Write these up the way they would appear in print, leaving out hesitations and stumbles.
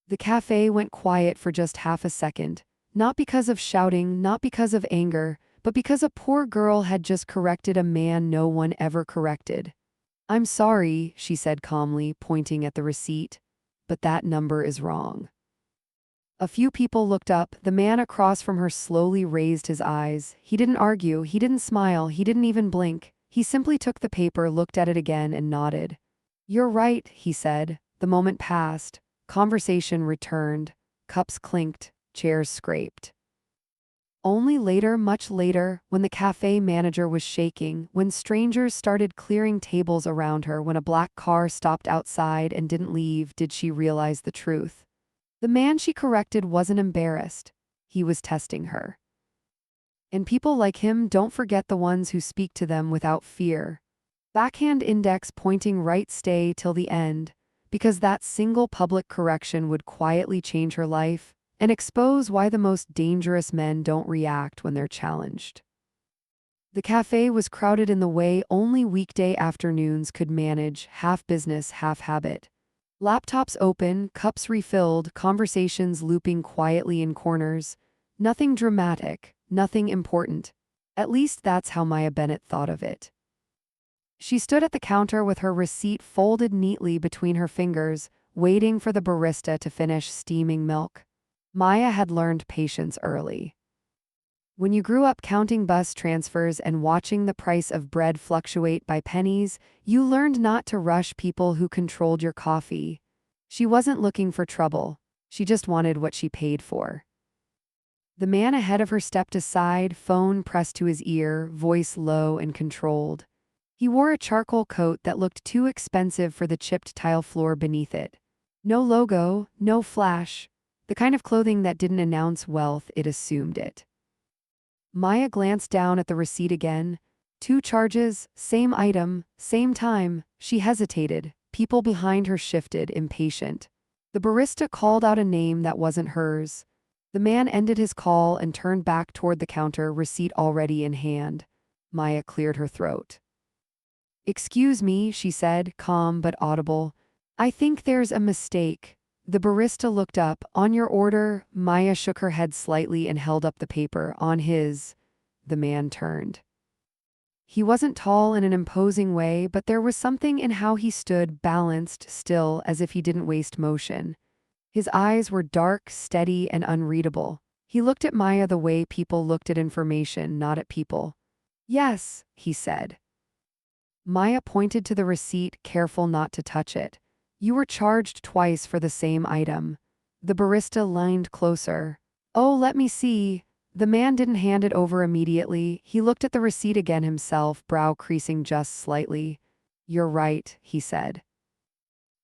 The cafe went quiet for just half a second, not because of shouting, not because of anger, but because a poor girl had just corrected a man no one ever corrected. "I'm sorry," she said calmly, pointing at the receipt, "but that number is wrong." A few people looked up. The man across from her slowly raised his eyes. He didn't argue, he didn't smile, he didn't even blink. He simply took the paper, looked at it again, and nodded. "You're right," he said. The moment passed. Conversation returned. Cups clinked. Chairs scraped. Only later, much later, when the cafe manager was shaking, when strangers started clearing tables around her, when a black car stopped outside and didn't leave, did she realize the truth. The man she corrected wasn't embarrassed. He was testing her. And people like him don't forget the ones who speak to them without fear. Backhand index pointing right, stay till the end, because that single public correction would quietly change her life and expose why the most dangerous men don't react when they're challenged. The cafe was crowded in the way only weekday afternoons could manage, half business, half habit. Laptops open, cups refilled, conversations looping quietly in corners. Nothing dramatic, nothing important. At least that's how Maya Bennett thought of it. She stood at the counter with her receipt folded neatly between her fingers, waiting for the barista to finish steaming milk. Maya had learned patience early. When you grew up counting bus transfers and watching the price of bread fluctuate by pennies, you learned not to rush people who controlled your coffee. She wasn't looking for trouble. She just wanted what she paid for. The man ahead of her stepped aside, phone pressed to his ear, voice low and controlled. He wore a charcoal coat that looked too expensive for the chipped tile floor beneath it. No logo, no flash. The kind of clothing that didn't announce wealth, it assumed it. Maya glanced down at the receipt again. 2 charges, same item, same time. She hesitated. People behind her shifted, impatient. The barista called out a name that wasn't hers. The man ended his call and turned back toward the counter, receipt already in hand. Maya cleared her throat. "Excuse me," she said, calm but audible. "I think there's a mistake." The barista looked up. "On your order?" Maya shook her head slightly and held up the paper. "On his." The man turned. He wasn't tall in an imposing way, but there was something in how he stood, balanced, still, as if he didn't waste motion. His eyes were dark, steady, and unreadable. He looked at Maya the way people looked at information, not at people. "Yes," he said. Maya pointed to the receipt, careful not to touch it. "You were charged twice for the same item." The barista leaned closer. "Oh, let me see." The man didn't hand it over immediately. He looked at the receipt again himself, brow creasing just slightly. "You're right," he said.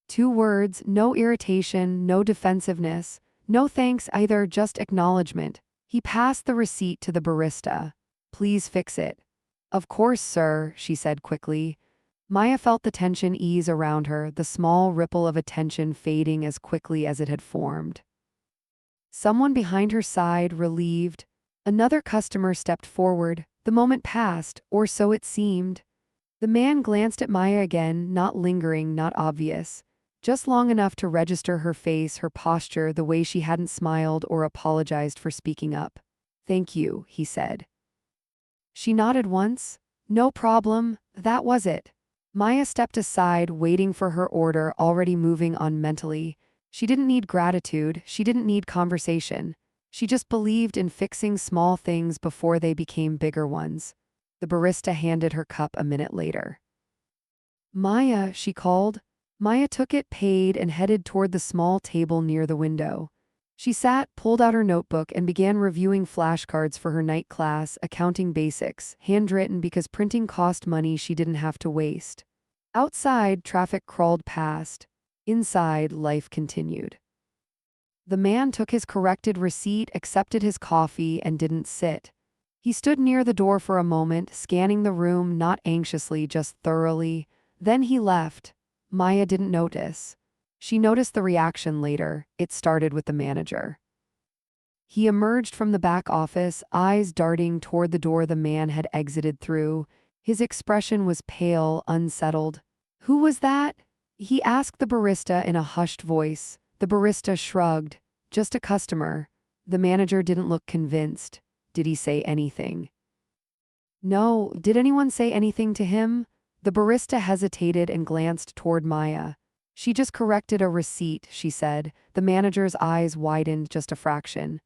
2 words, no irritation, no defensiveness, no thanks either, just acknowledgement. He passed the receipt to the barista. "Please fix it." "Of course, sir," she said quickly. Maya felt the tension ease around her, the small ripple of attention fading as quickly as it had formed. Someone behind her sighed, relieved. Another customer stepped forward. The moment passed, or so it seemed. The man glanced at Maya again, not lingering, not obvious. Just long enough to register her face, her posture, the way she hadn't smiled or apologized for speaking up. "Thank you," he said. She nodded once. "No problem, that was it." Maya stepped aside, waiting for her order, already moving on mentally. She didn't need gratitude, she didn't need conversation. She just believed in fixing small things before they became bigger ones. The barista handed her cup a minute later. "Maya," she called. Maya took it, paid, and headed toward the small table near the window. She sat, pulled out her notebook, and began reviewing flashcards for her night class, accounting basics, handwritten because printing cost money she didn't have to waste. Outside, traffic crawled past. Inside, life continued. The man took his corrected receipt, accepted his coffee, and didn't sit. He stood near the door for a moment, scanning the room, not anxiously, just thoroughly. Then he left. Maya didn't notice. She noticed the reaction later. It started with the manager. He emerged from the back office, eyes darting toward the door the man had exited through. His expression was pale, unsettled. "Who was that?" he asked the barista in a hushed voice. The barista shrugged. Just a customer. The manager didn't look convinced. Did he say anything? No, did anyone say anything to him? The barista hesitated and glanced toward Maya. She just corrected a receipt, she said. The manager's eyes widened just a fraction.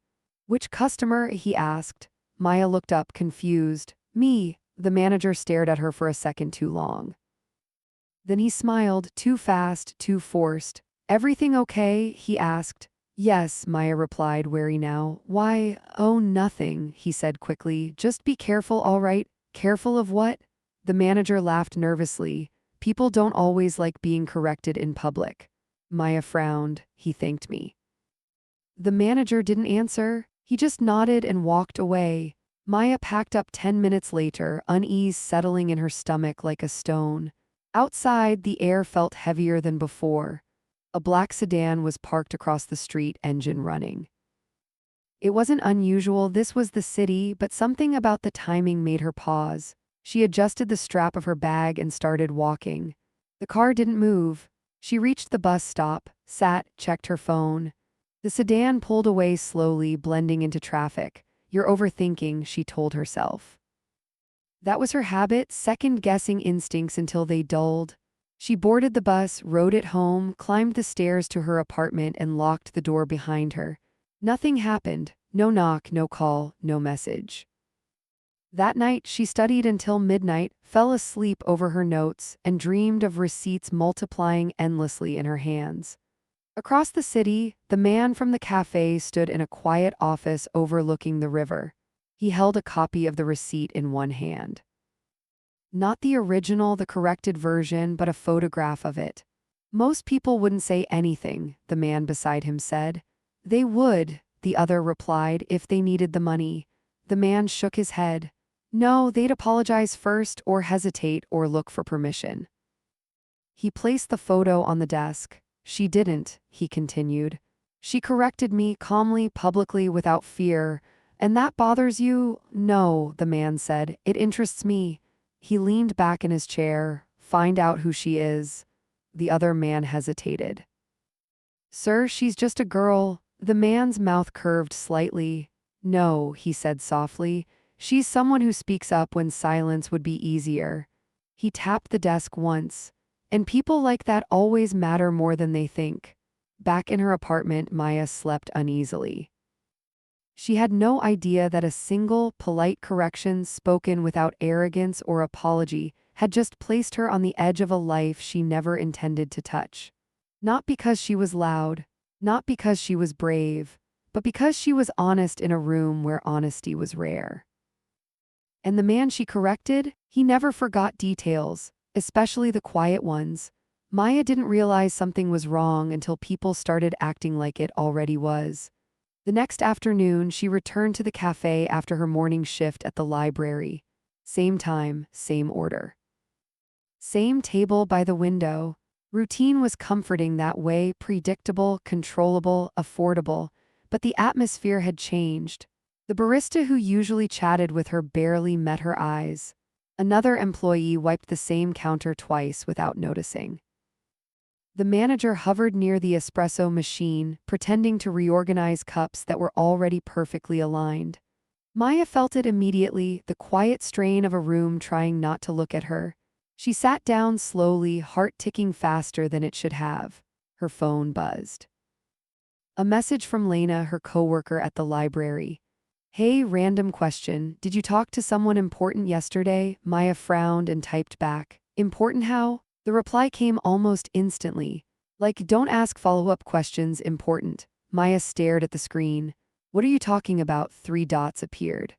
Which customer? He asked. Maya looked up, confused. Me. The manager stared at her for a second too long. Then he smiled, too fast, too forced. Everything okay? He asked. Yes, Maya replied, wary now. Why, oh, nothing, he said quickly. Just be careful, all right? Careful of what? The manager laughed nervously. People don't always like being corrected in public. Maya frowned. He thanked me. The manager didn't answer. He just nodded and walked away. Maya packed up 10 minutes later, unease settling in her stomach like a stone. Outside, the air felt heavier than before. A black sedan was parked across the street, engine running. It wasn't unusual, this was the city, but something about the timing made her pause. She adjusted the strap of her bag and started walking. The car didn't move. She reached the bus stop, sat, checked her phone. The sedan pulled away slowly, blending into traffic. You're overthinking, she told herself. That was her habit, second-guessing instincts until they dulled. She boarded the bus, rode it home, climbed the stairs to her apartment, and locked the door behind her. Nothing happened. No knock, no call, no message. That night, she studied until midnight, fell asleep over her notes, and dreamed of receipts multiplying endlessly in her hands. Across the city, the man from the cafe stood in a quiet office overlooking the river. He held a copy of the receipt in one hand. Not the original, the corrected version, but a photograph of it. Most people wouldn't say anything, the man beside him said. They would, the other replied, if they needed the money. The man shook his head. No, they'd apologize first, or hesitate, or look for permission. He placed the photo on the desk. She didn't, he continued. She corrected me calmly, publicly, without fear. And that bothers you? No, the man said. It interests me. He leaned back in his chair. Find out who she is. The other man hesitated. Sir, she's just a girl. The man's mouth curved slightly. No, he said softly. She's someone who speaks up when silence would be easier. He tapped the desk once. And people like that always matter more than they think. Back in her apartment, Maya slept uneasily. She had no idea that a single, polite correction spoken without arrogance or apology had just placed her on the edge of a life she never intended to touch. Not because she was loud, not because she was brave, but because she was honest in a room where honesty was rare. And the man she corrected, he never forgot details, especially the quiet ones. Maya didn't realize something was wrong until people started acting like it already was. The next afternoon, she returned to the cafe after her morning shift at the library. Same time, same order. Same table by the window. Routine was comforting that way, predictable, controllable, affordable. But the atmosphere had changed. The barista who usually chatted with her barely met her eyes. Another employee wiped the same counter twice without noticing. The manager hovered near the espresso machine, pretending to reorganize cups that were already perfectly aligned. Maya felt it immediately, the quiet strain of a room trying not to look at her. She sat down slowly, heart ticking faster than it should have. Her phone buzzed. A message from Lena, her coworker at the library. Hey, random question. Did you talk to someone important yesterday? Maya frowned and typed back. Important how? The reply came almost instantly. Like, don't ask follow-up questions, important. Maya stared at the screen. What are you talking about? 3 dots appeared.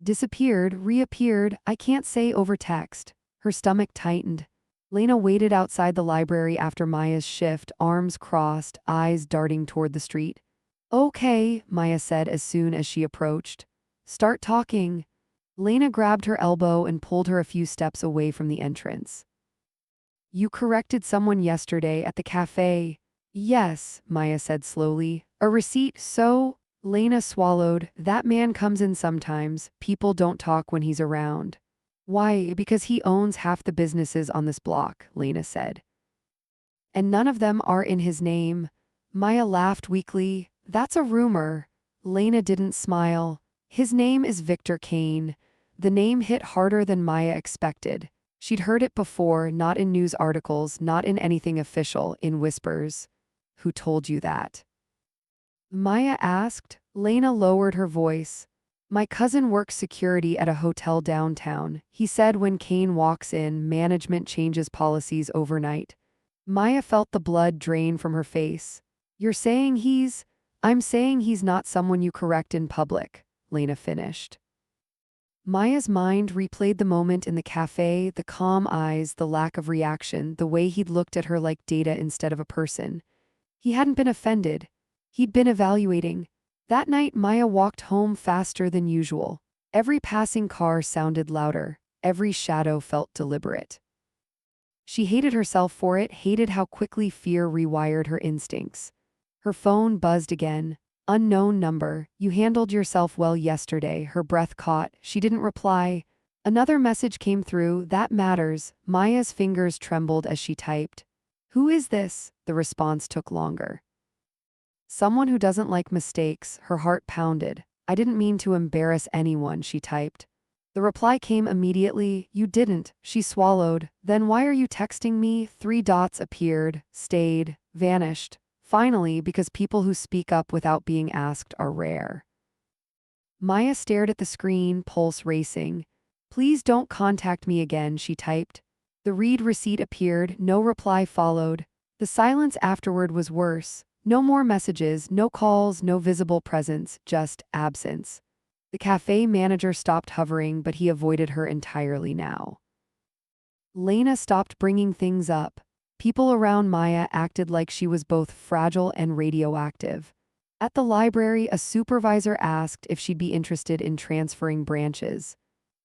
Disappeared, reappeared, I can't say over text. Her stomach tightened. Lena waited outside the library after Maya's shift, arms crossed, eyes darting toward the street. Okay, Maya said as soon as she approached. Start talking. Lena grabbed her elbow and pulled her a few steps away from the entrance. You corrected someone yesterday at the cafe. Yes, Maya said slowly. A receipt, so? Lena swallowed. That man comes in sometimes. People don't talk when he's around. Why? Because he owns half the businesses on this block, Lena said. And none of them are in his name. Maya laughed weakly. That's a rumor. Lena didn't smile. His name is Victor Kane. The name hit harder than Maya expected. She'd heard it before, not in news articles, not in anything official, in whispers. Who told you that? Maya asked. Lena lowered her voice. My cousin works security at a hotel downtown. He said when Kane walks in, management changes policies overnight. Maya felt the blood drain from her face. You're saying I'm saying he's not someone you correct in public, Lena finished. Maya's mind replayed the moment in the cafe, the calm eyes, the lack of reaction, the way he'd looked at her like data instead of a person. He hadn't been offended. He'd been evaluating. That night, Maya walked home faster than usual. Every passing car sounded louder. Every shadow felt deliberate. She hated herself for it, hated how quickly fear rewired her instincts. Her phone buzzed again. Unknown number. You handled yourself well yesterday. Her breath caught. She didn't reply. Another message came through. That matters. Maya's fingers trembled as she typed. Who is this? The response took longer. Someone who doesn't like mistakes. Her heart pounded. I didn't mean to embarrass anyone, she typed. The reply came immediately. You didn't, she swallowed. Then why are you texting me? 3 dots appeared, stayed, vanished. Finally, because people who speak up without being asked are rare. Maya stared at the screen, pulse racing. Please don't contact me again, she typed. The read receipt appeared, no reply followed. The silence afterward was worse. No more messages, no calls, no visible presence, just absence. The cafe manager stopped hovering, but he avoided her entirely now. Lena stopped bringing things up. People around Maya acted like she was both fragile and radioactive. At the library, a supervisor asked if she'd be interested in transferring branches.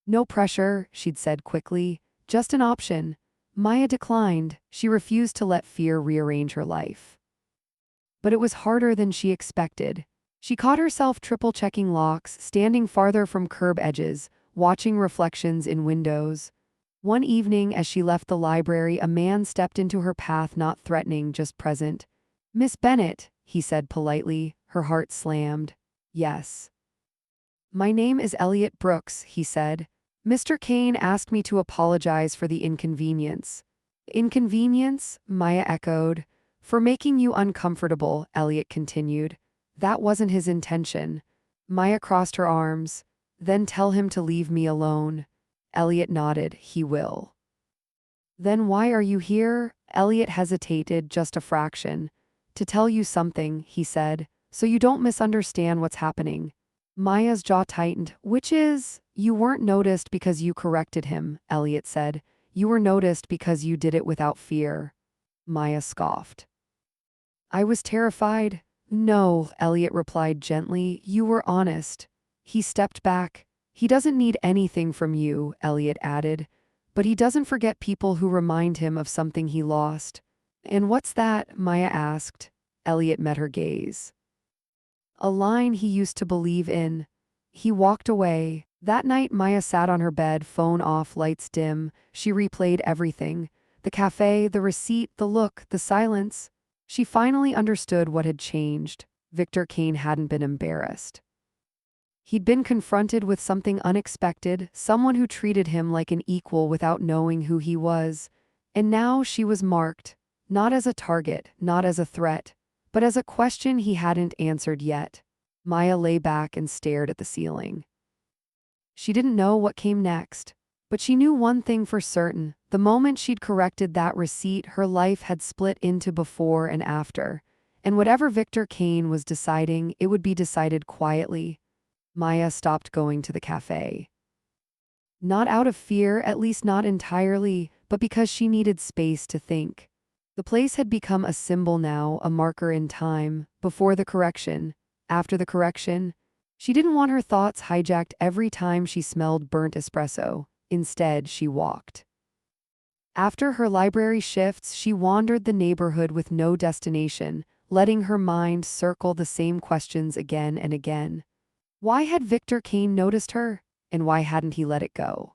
No pressure, she'd said quickly, just an option. Maya declined. She refused to let fear rearrange her life. But it was harder than she expected. She caught herself triple-checking locks, standing farther from curb edges, watching reflections in windows. One evening, as she left the library, a man stepped into her path, not threatening, just present. Miss Bennett, he said politely. Her heart slammed. Yes. My name is Elliot Brooks, he said. Mr. Kane asked me to apologize for the inconvenience. Inconvenience? Maya echoed. For making you uncomfortable, Elliot continued. That wasn't his intention. Maya crossed her arms. Then tell him to leave me alone. Elliot nodded. He will. Then why are you here? Elliot hesitated just a fraction. To tell you something, he said, so you don't misunderstand what's happening. Maya's jaw tightened. Which is, you weren't noticed because you corrected him, Elliot said. You were noticed because you did it without fear. Maya scoffed. I was terrified. No, Elliot replied gently. You were honest. He stepped back. He doesn't need anything from you, Elliot added. But he doesn't forget people who remind him of something he lost. And what's that? Maya asked. Elliot met her gaze. A line he used to believe in. He walked away. That night, Maya sat on her bed, phone off, lights dim. She replayed everything. The cafe, the receipt, the look, the silence. She finally understood what had changed. Victor Kane hadn't been embarrassed. He'd been confronted with something unexpected, someone who treated him like an equal without knowing who he was. And now she was marked, not as a target, not as a threat, but as a question he hadn't answered yet. Maya lay back and stared at the ceiling. She didn't know what came next, but she knew one thing for certain. The moment she'd corrected that receipt, her life had split into before and after. And whatever Victor Kane was deciding, it would be decided quietly. Maya stopped going to the cafe. Not out of fear, at least not entirely, but because she needed space to think. The place had become a symbol now, a marker in time, before the correction, after the correction. She didn't want her thoughts hijacked every time she smelled burnt espresso. Instead, she walked. After her library shifts, she wandered the neighborhood with no destination, letting her mind circle the same questions again and again. Why had Victor Kane noticed her, and why hadn't he let it go?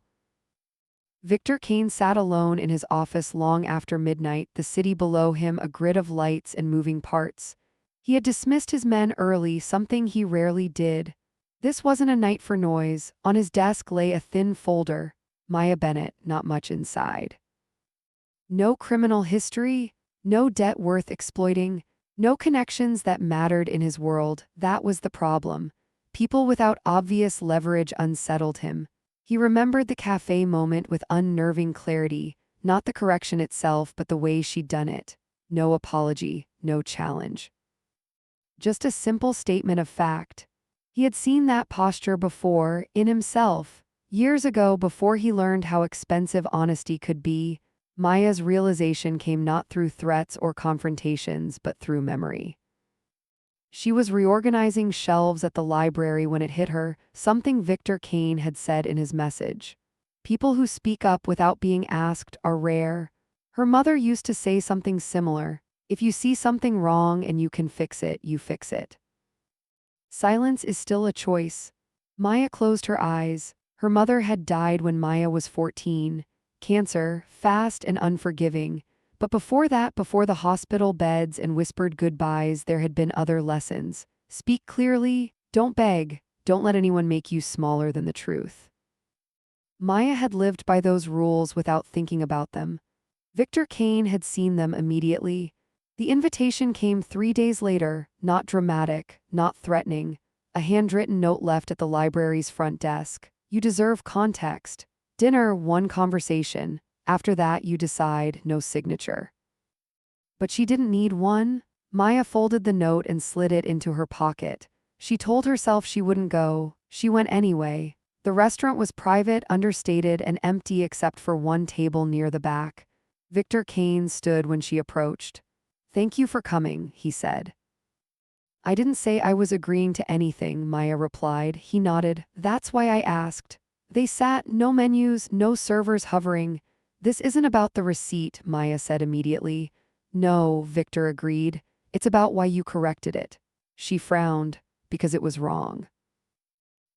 Victor Kane sat alone in his office long after midnight, the city below him a grid of lights and moving parts. He had dismissed his men early, something he rarely did. This wasn't a night for noise. On his desk lay a thin folder. Maya Bennett, not much inside. No criminal history, no debt worth exploiting, no connections that mattered in his world. That was the problem. People without obvious leverage unsettled him. He remembered the cafe moment with unnerving clarity, not the correction itself, but the way she'd done it. No apology, no challenge. Just a simple statement of fact. He had seen that posture before, in himself. Years ago, before he learned how expensive honesty could be, Maya's realization came not through threats or confrontations, but through memory. She was reorganizing shelves at the library when it hit her, something Victor Kane had said in his message. People who speak up without being asked are rare. Her mother used to say something similar. If you see something wrong and you can fix it, you fix it. Silence is still a choice. Maya closed her eyes. Her mother had died when Maya was 14. Cancer, fast and unforgiving. But before that, before the hospital beds and whispered goodbyes, there had been other lessons. Speak clearly, don't beg, don't let anyone make you smaller than the truth. Maya had lived by those rules without thinking about them. Victor Kane had seen them immediately. The invitation came 3 days later, not dramatic, not threatening. A handwritten note left at the library's front desk. You deserve context. Dinner, one conversation. After that, you decide, no signature. But she didn't need one. Maya folded the note and slid it into her pocket. She told herself she wouldn't go. She went anyway. The restaurant was private, understated, and empty except for one table near the back. Victor Kane stood when she approached. "Thank you for coming," he said. "I didn't say I was agreeing to anything," Maya replied. He nodded. "That's why I asked." They sat, no menus, no servers hovering. "This isn't about the receipt," Maya said immediately. "No," Victor agreed. "It's about why you corrected it." She frowned. "Because it was wrong."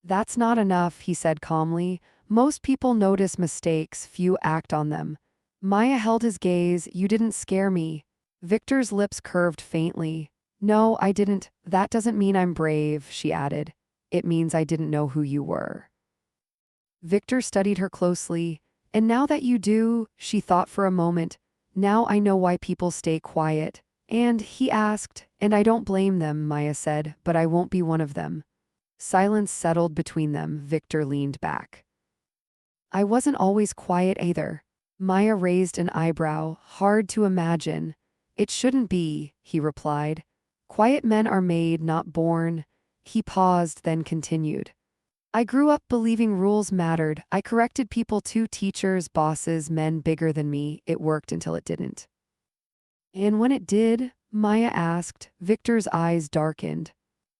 "That's not enough," he said calmly. "Most people notice mistakes, few act on them." Maya held his gaze. "You didn't scare me." Victor's lips curved faintly. "No, I didn't. That doesn't mean I'm brave," she added. "It means I didn't know who you were." Victor studied her closely. "And now that you do," she thought for a moment, "now I know why people stay quiet." And he asked, "And I don't blame them," Maya said, "but I won't be one of them." Silence settled between them. Victor leaned back. "I wasn't always quiet either." Maya raised an eyebrow. "Hard to imagine." "It shouldn't be," he replied. "Quiet men are made, not born." He paused, then continued. "I grew up believing rules mattered. I corrected people too, teachers, bosses, men bigger than me. It worked until it didn't." "And when it did?" Maya asked. Victor's eyes darkened.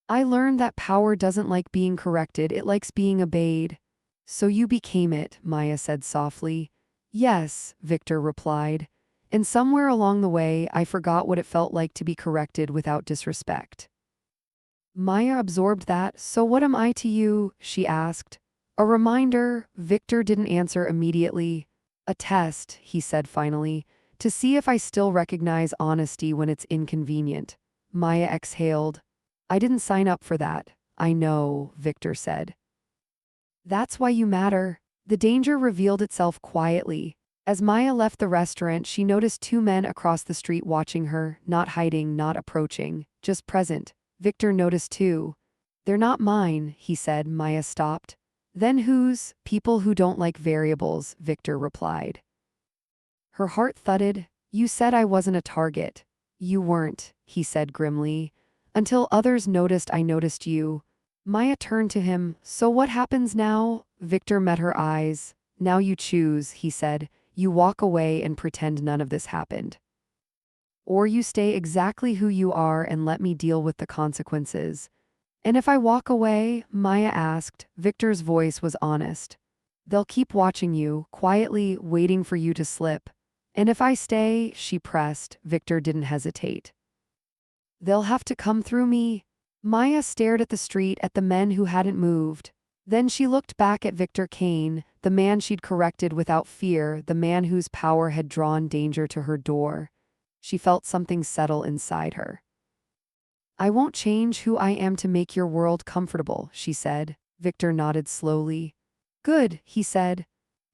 "I learned that power doesn't like being corrected, it likes being obeyed." "So you became it," Maya said softly. "Yes," Victor replied. "And somewhere along the way, I forgot what it felt like to be corrected without disrespect." Maya absorbed that. "So what am I to you?" she asked. "A reminder." Victor didn't answer immediately. "A test," he said finally, "to see if I still recognize honesty when it's inconvenient." Maya exhaled. "I didn't sign up for that." "I know," Victor said. "That's why you matter." The danger revealed itself quietly. As Maya left the restaurant, she noticed 2 men across the street watching her, not hiding, not approaching, just present. Victor noticed too. "They're not mine," he said. Maya stopped. "Then whose?" "People who don't like variables," Victor replied. Her heart thudded. "You said I wasn't a target." "You weren't," he said grimly. "Until others noticed I noticed you." Maya turned to him. "So what happens now?" Victor met her eyes. "Now you choose," he said. "You walk away and pretend none of this happened. Or you stay exactly who you are and let me deal with the consequences." "And if I walk away?" Maya asked. Victor's voice was honest. "They'll keep watching you, quietly, waiting for you to slip." "And if I stay?" she pressed. Victor didn't hesitate. "They'll have to come through me." Maya stared at the street, at the men who hadn't moved. Then she looked back at Victor Kane, the man she'd corrected without fear, the man whose power had drawn danger to her door. She felt something settle inside her. I won't change who I am to make your world comfortable, she said. Victor nodded slowly. Good, he said.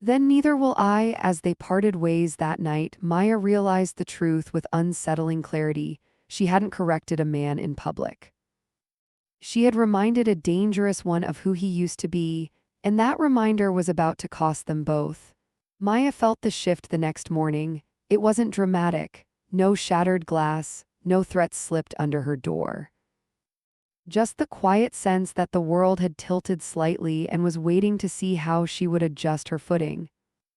Then neither will I. As they parted ways that night, Maya realized the truth with unsettling clarity. She hadn't corrected a man in public. She had reminded a dangerous one of who he used to be, and that reminder was about to cost them both. Maya felt the shift the next morning. It wasn't dramatic. No shattered glass, no threats slipped under her door. Just the quiet sense that the world had tilted slightly and was waiting to see how she would adjust her footing.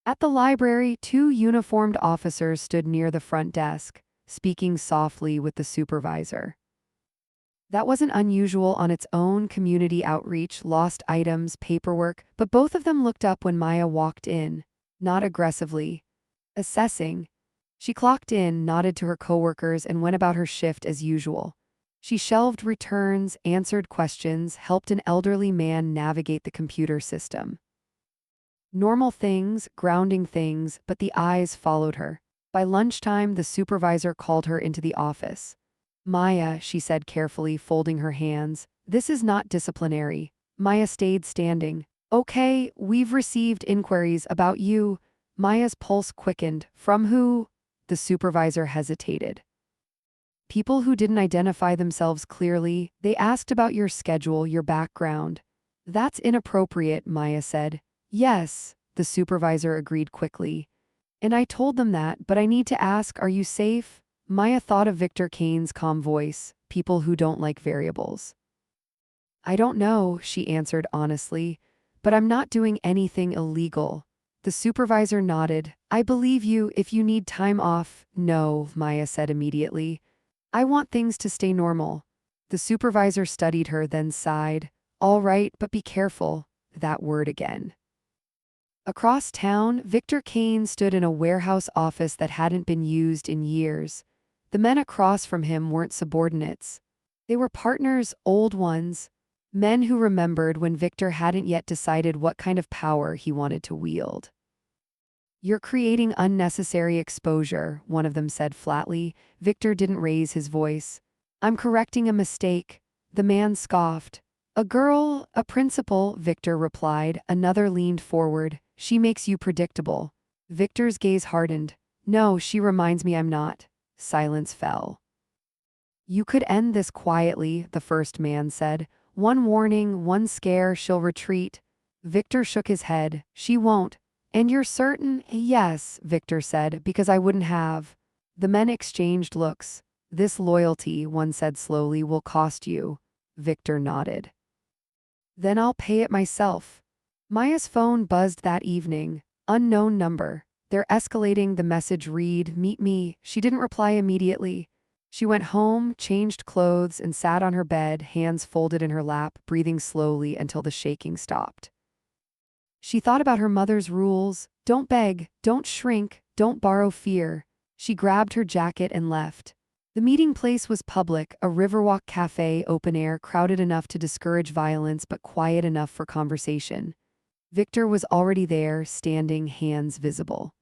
At the library, two uniformed officers stood near the front desk, speaking softly with the supervisor. That wasn't unusual on its own. Community outreach, lost items, paperwork, but both of them looked up when Maya walked in, not aggressively. Assessing. She clocked in, nodded to her coworkers, and went about her shift as usual. She shelved returns, answered questions, helped an elderly man navigate the computer system. Normal things, grounding things, but the eyes followed her. By lunchtime, the supervisor called her into the office. Maya, she said carefully, folding her hands, this is not disciplinary. Maya stayed standing. Okay, we've received inquiries about you. Maya's pulse quickened. From who? The supervisor hesitated. People who didn't identify themselves clearly. They asked about your schedule, your background. That's inappropriate, Maya said. Yes, the supervisor agreed quickly. And I told them that, but I need to ask, are you safe? Maya thought of Victor Kane's calm voice, people who don't like variables. I don't know, she answered honestly, but I'm not doing anything illegal. The supervisor nodded. I believe you if you need time off. No, Maya said immediately. I want things to stay normal. The supervisor studied her, then sighed. All right, but be careful. That word again. Across town, Victor Kane stood in a warehouse office that hadn't been used in years. The men across from him weren't subordinates. They were partners, old ones, men who remembered when Victor hadn't yet decided what kind of power he wanted to wield. You're creating unnecessary exposure, one of them said flatly. Victor didn't raise his voice. I'm correcting a mistake. The man scoffed. A girl, a principal, Victor replied. Another leaned forward. She makes you predictable. Victor's gaze hardened. No, she reminds me I'm not. Silence fell. You could end this quietly, the first man said. One warning, one scare, she'll retreat. Victor shook his head. She won't. And you're certain? Yes, Victor said, because I wouldn't have. The men exchanged looks. This loyalty, one said slowly, will cost you. Victor nodded. Then I'll pay it myself. Maya's phone buzzed that evening. Unknown number. They're escalating. The message read, meet me. She didn't reply immediately. She went home, changed clothes, and sat on her bed, hands folded in her lap, breathing slowly until the shaking stopped. She thought about her mother's rules. Don't beg, don't shrink, don't borrow fear. She grabbed her jacket and left. The meeting place was public, a Riverwalk cafe, open air, crowded enough to discourage violence but quiet enough for conversation. Victor was already there, standing, hands visible.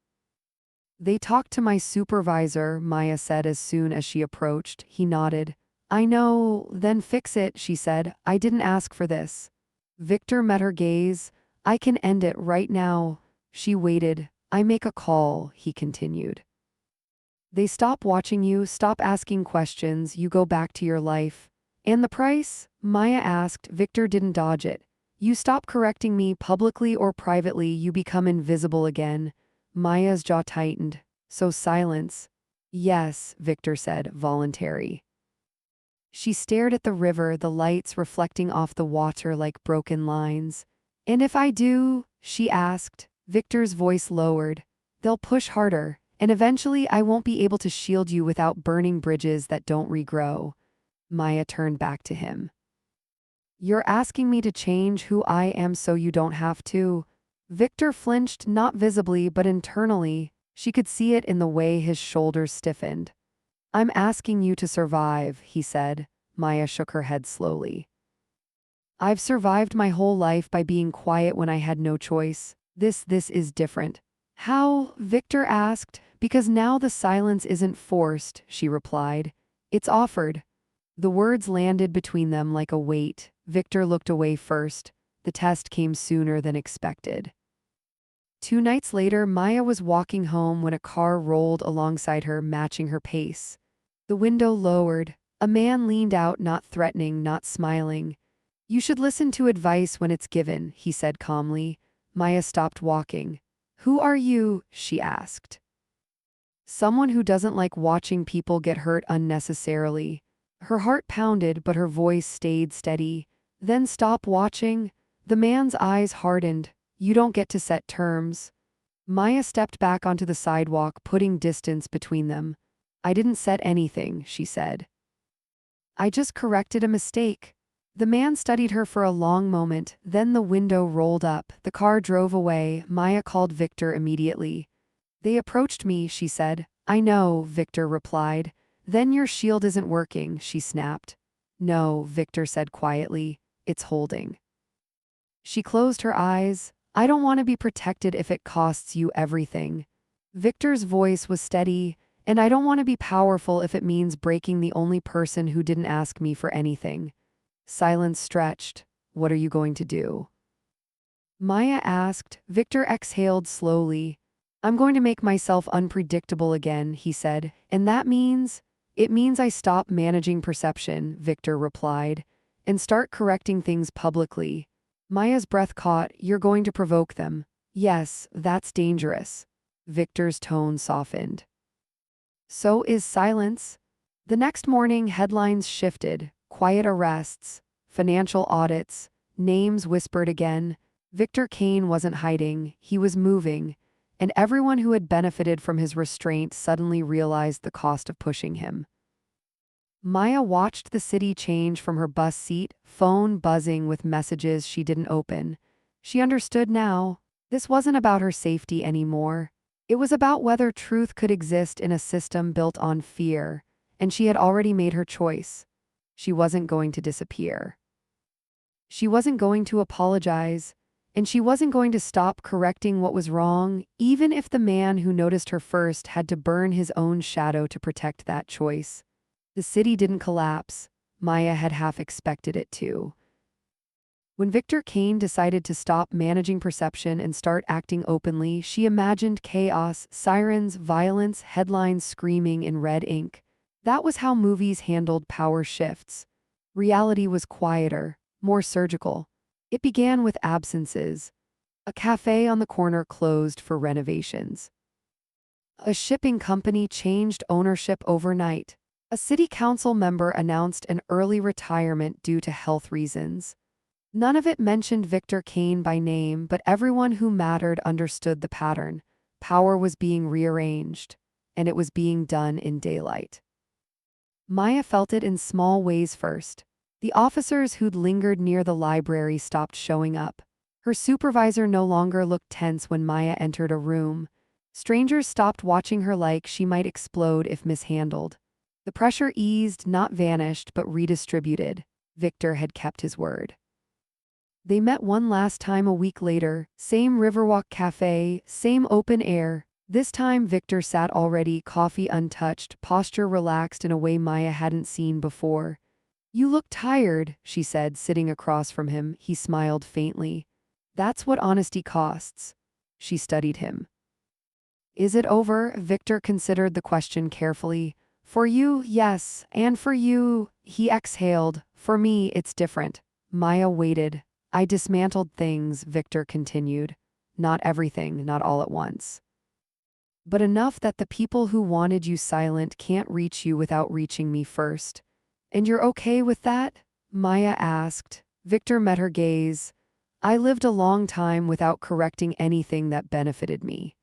They talked to my supervisor, Maya said as soon as she approached. He nodded. I know, then fix it, she said. I didn't ask for this. Victor met her gaze. I can end it right now. She waited. I make a call, he continued. They stop watching you, stop asking questions, you go back to your life. And the price? Maya asked. Victor didn't dodge it. You stop correcting me publicly or privately, you become invisible again. Maya's jaw tightened. So silence. Yes, Victor said, voluntary. She stared at the river, the lights reflecting off the water like broken lines. And if I do? She asked. Victor's voice lowered. They'll push harder, and eventually I won't be able to shield you without burning bridges that don't regrow. Maya turned back to him. You're asking me to change who I am so you don't have to? Victor flinched, not visibly but internally. She could see it in the way his shoulders stiffened. I'm asking you to survive, he said. Maya shook her head slowly. I've survived my whole life by being quiet when I had no choice. This is different. How? Victor asked. Because now the silence isn't forced, she replied. It's offered. The words landed between them like a weight. Victor looked away first. The test came sooner than expected. 2 nights later, Maya was walking home when a car rolled alongside her, matching her pace. The window lowered. A man leaned out, not threatening, not smiling. "You should listen to advice when it's given," he said calmly. Maya stopped walking. "Who are you?" she asked. "Someone who doesn't like watching people get hurt unnecessarily." Her heart pounded, but her voice stayed steady. "Then stop watching." The man's eyes hardened. "You don't get to set terms." Maya stepped back onto the sidewalk, putting distance between them. "I didn't set anything," she said. "I just corrected a mistake." The man studied her for a long moment, then the window rolled up. The car drove away. Maya called Victor immediately. "They approached me," she said. "I know," Victor replied. "Then your shield isn't working," she snapped. "No," Victor said quietly. "It's holding." She closed her eyes. "I don't want to be protected if it costs you everything." Victor's voice was steady. "And I don't want to be powerful if it means breaking the only person who didn't ask me for anything." Silence stretched. "What are you going to do?" Maya asked. Victor exhaled slowly. "I'm going to make myself unpredictable again," he said. "And that means—" "It means I stop managing perception," Victor replied, "and start correcting things publicly." Maya's breath caught. "You're going to provoke them." "Yes, that's dangerous." Victor's tone softened. "So is silence." The next morning, headlines shifted. Quiet arrests, financial audits, names whispered again. Victor Kane wasn't hiding, he was moving, and everyone who had benefited from his restraint suddenly realized the cost of pushing him. Maya watched the city change from her bus seat, phone buzzing with messages she didn't open. She understood now. This wasn't about her safety anymore. It was about whether truth could exist in a system built on fear, and she had already made her choice. She wasn't going to disappear. She wasn't going to apologize, and she wasn't going to stop correcting what was wrong, even if the man who noticed her first had to burn his own shadow to protect that choice. The city didn't collapse. Maya had half expected it to. When Victor Kane decided to stop managing perception and start acting openly, she imagined chaos, sirens, violence, headlines screaming in red ink. That was how movies handled power shifts. Reality was quieter, more surgical. It began with absences. A cafe on the corner closed for renovations. A shipping company changed ownership overnight. A city council member announced an early retirement due to health reasons. None of it mentioned Victor Kane by name, but everyone who mattered understood the pattern. Power was being rearranged, and it was being done in daylight. Maya felt it in small ways first. The officers who'd lingered near the library stopped showing up. Her supervisor no longer looked tense when Maya entered a room. Strangers stopped watching her like she might explode if mishandled. The pressure eased, not vanished, but redistributed. Victor had kept his word. They met one last time a week later, same Riverwalk Cafe, same open air. This time Victor sat already, coffee untouched, posture relaxed in a way Maya hadn't seen before. "You look tired," she said, sitting across from him. He smiled faintly. "That's what honesty costs." She studied him. "Is it over?" Victor considered the question carefully. "For you, yes, and for you," he exhaled. "For me, it's different." Maya waited. "I dismantled things," Victor continued. "Not everything, not all at once. But enough that the people who wanted you silent can't reach you without reaching me first." "And you're okay with that?" Maya asked. Victor met her gaze. "I lived a long time without correcting anything that benefited me.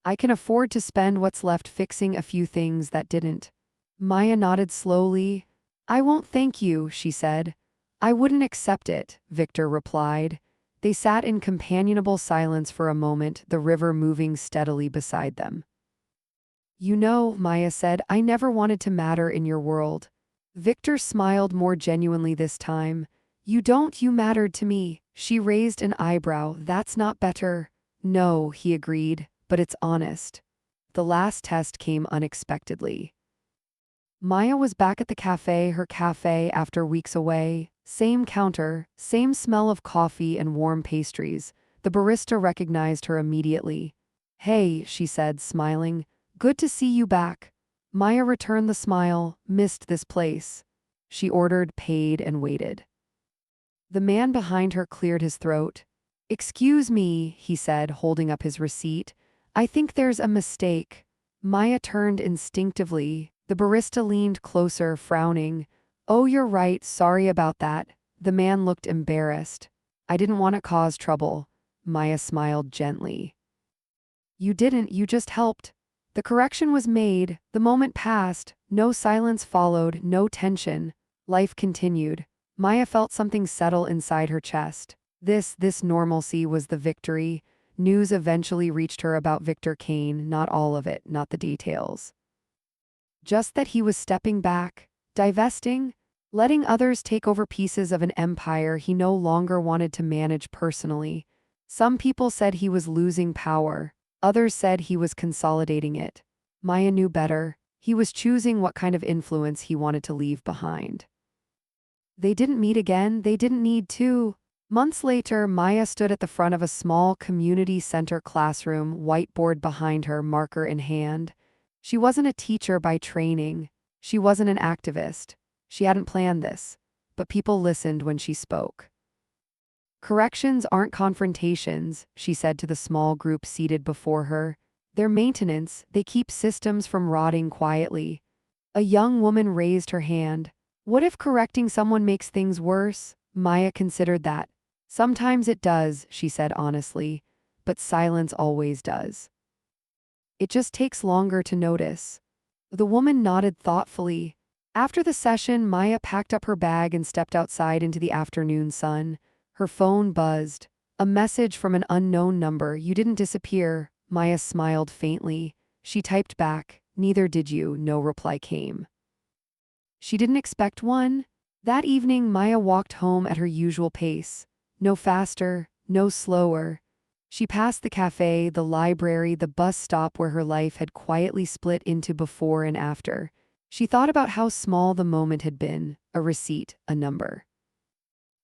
I can afford to spend what's left fixing a few things that didn't." Maya nodded slowly. "I won't thank you," she said. "I wouldn't accept it," Victor replied. They sat in companionable silence for a moment, the river moving steadily beside them. "You know," Maya said, "I never wanted to matter in your world." Victor smiled more genuinely this time. "You don't, you mattered to me." She raised an eyebrow. "That's not better." "No," he agreed, "but it's honest." The last test came unexpectedly. Maya was back at the cafe, her cafe after weeks away. Same counter, same smell of coffee and warm pastries. The barista recognized her immediately. "Hey," she said, smiling. "Good to see you back." Maya returned the smile. "Missed this place." She ordered, paid, and waited. The man behind her cleared his throat. "Excuse me," he said, holding up his receipt. "I think there's a mistake." Maya turned instinctively. The barista leaned closer, frowning. "Oh, you're right, sorry about that." The man looked embarrassed. "I didn't want to cause trouble." Maya smiled gently. "You didn't, you just helped." The correction was made. The moment passed. No silence followed, no tension. Life continued. Maya felt something settle inside her chest. This normalcy was the victory. News eventually reached her about Victor Kane, not all of it, not the details. Just that he was stepping back, divesting, letting others take over pieces of an empire he no longer wanted to manage personally. Some people said he was losing power. Others said he was consolidating it. Maya knew better. He was choosing what kind of influence he wanted to leave behind. They didn't meet again, they didn't need to. Months later, Maya stood at the front of a small community center classroom, whiteboard behind her, marker in hand. She wasn't a teacher by training. She wasn't an activist. She hadn't planned this. But people listened when she spoke. "Corrections aren't confrontations," she said to the small group seated before her. "They're maintenance, they keep systems from rotting quietly." A young woman raised her hand. "What if correcting someone makes things worse?" Maya considered that. "Sometimes it does," she said honestly, "but silence always does. It just takes longer to notice." The woman nodded thoughtfully. After the session, Maya packed up her bag and stepped outside into the afternoon sun. Her phone buzzed. A message from an unknown number. "You didn't disappear." Maya smiled faintly. She typed back, "Neither did you." No reply came. She didn't expect one. That evening, Maya walked home at her usual pace. No faster, no slower. She passed the cafe, the library, the bus stop where her life had quietly split into before and after. She thought about how small the moment had been, a receipt, a number.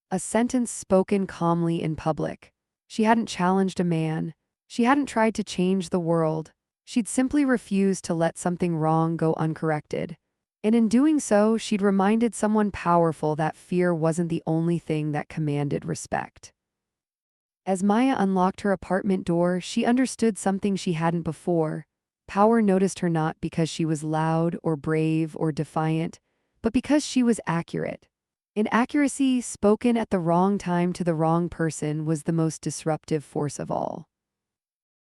A sentence spoken calmly in public. She hadn't challenged a man. She hadn't tried to change the world. She'd simply refused to let something wrong go uncorrected. And in doing so, she'd reminded someone powerful that fear wasn't the only thing that commanded respect. As Maya unlocked her apartment door, she understood something she hadn't before. Power noticed her not because she was loud or brave or defiant, but because she was accurate. Inaccuracy, spoken at the wrong time to the wrong person, was the most disruptive force of all.